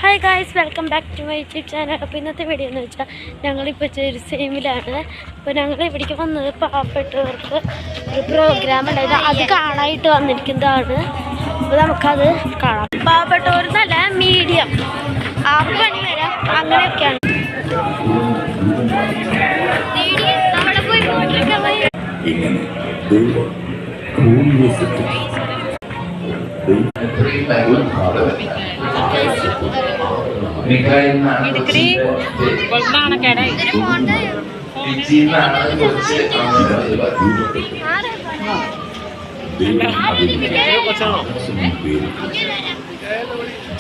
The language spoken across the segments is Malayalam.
Hi guys, welcome back to my YouTube channel. അപ്പോൾ ഇന്നത്തെ വീഡിയോ എന്ന് വെച്ചാൽ ഞങ്ങളിപ്പോൾ ജെറുസലേമിലാണ്. അപ്പോൾ ഞങ്ങൾ ഇവിടേക്ക് വന്നത് പാവപ്പെട്ടവർക്ക് ഒരു പ്രോഗ്രാം ഉണ്ടായത്, അത് കാണാനായിട്ട് വന്നിരിക്കുന്നതാണ്. അപ്പോൾ നമുക്കത് കാണാം. പാവപ്പെട്ടവർ നല്ല മീഡിയം 6 മണി വരെ അങ്ങനെയൊക്കെയാണ്.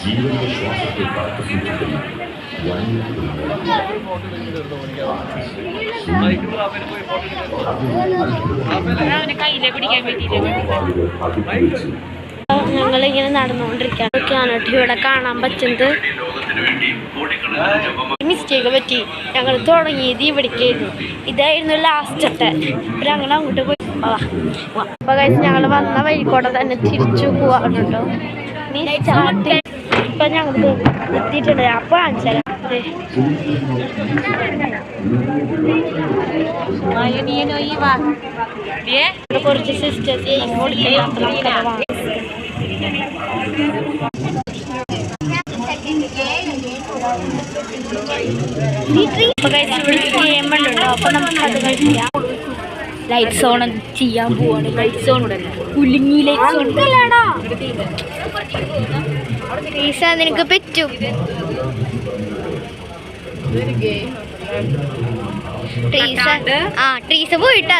ജീവന്റെ ശ്വാസത്തെ കാത്തുസൂക്ഷിക്കുന്ന ഞങ്ങളിങ്ങനെ നടന്നുകൊണ്ടിരിക്കുകയാണ്. ഇവിടെ കാണാൻ പറ്റുന്നത് മിസ്റ്റേക്ക് പറ്റി. ഞങ്ങൾ തുടങ്ങിയത് ഇവിടേക്കായിരുന്നു, ഇതായിരുന്നു ലാസ്റ്റത്തെ. ഞങ്ങൾ അങ്ങോട്ട് പോയി. അപ്പൊ ഞങ്ങൾ വന്ന വഴിക്കൂടെ തന്നെ തിരിച്ചു പോവാണല്ലോ. ഇപ്പൊ ഞങ്ങൾ എത്തിയിട്ടുണ്ട്. അപ്പൊ കാണിച്ചാൽ കുറച്ച് സിസ്റ്റേഴ്സ് ഗെയിമുണ്ടോ, അപ്പൊ നമുക്കത് കളിക്കാം. ലൈറ്റ്സ് ഓൺ ചെയ്യാൻ പോവാണ്. ലൈറ്റ്സ് ഓൺ കുലുങ്ങി ലൈറ്റ്സ് ഓൺ നിനക്ക് പറ്റും. ട്രീസ് പോയിട്ട്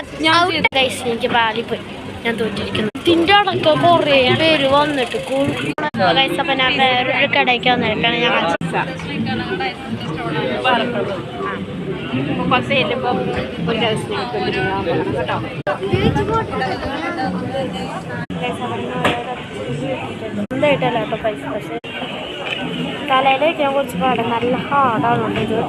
എനിക്ക് പാലിപ്പോയി. ഞാൻ തോറ്റിരിക്കുന്നു. ഇതിൻ്റെ അടക്ക കുറേ പേര് വന്നിട്ട് അപ്പൊ ഞാൻ വേറൊരു കടയ്ക്ക് വന്നിട്ടാണ് ഞാൻ എന്തായിട്ടല്ല കേട്ടോ പൈസ. പക്ഷെ തലയിൽ വയ്ക്കാൻ കുറച്ച് പാടാണ്, നല്ല ഹാർഡാണ് ഇത്.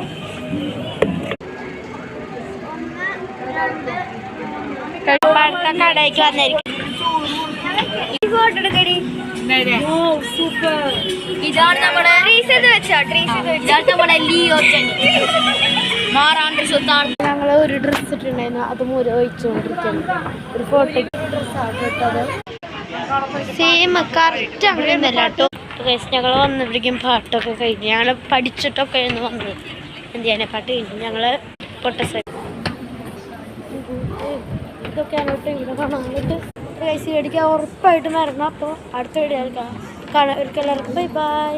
കടയ്ക്ക് വന്നിരിക്കും. ഇതാണ് നമ്മുടെ ലിയോ ഞങ്ങൾ ഒരു ഡ്രസ്സ് ഇട്ടുണ്ടായിരുന്നു, അത് മുര ഒഴിച്ചുകൊണ്ടിരിക്കുന്നു. ഒരു ഫോട്ടോയ്ക്ക് ഡ്രസ്സാണ് ഇട്ടത്. സെയിം കറക്റ്റ് അങ്ങനെയൊന്നല്ല കേട്ടോ. ഞങ്ങൾ വന്നപ്പോഴേക്കും പാട്ടൊക്കെ കഴിഞ്ഞു. ഞങ്ങൾ പഠിച്ചിട്ടൊക്കെ ആയിരുന്നു വന്നത്. എന്ത് ചെയ്യാനെ പാട്ട് കഴിഞ്ഞു. ഞങ്ങൾ പൊട്ടസ് ഇതൊക്കെയാണ് കേട്ടോ ഇവിടെ കാണാനായിട്ട്. പൈസ മേടിക്കാൻ ഉറപ്പായിട്ടും വരണം. അപ്പോൾ അടുത്ത വീഡിയോ കാണാം. എല്ലാവർക്കും ബൈ ബൈ.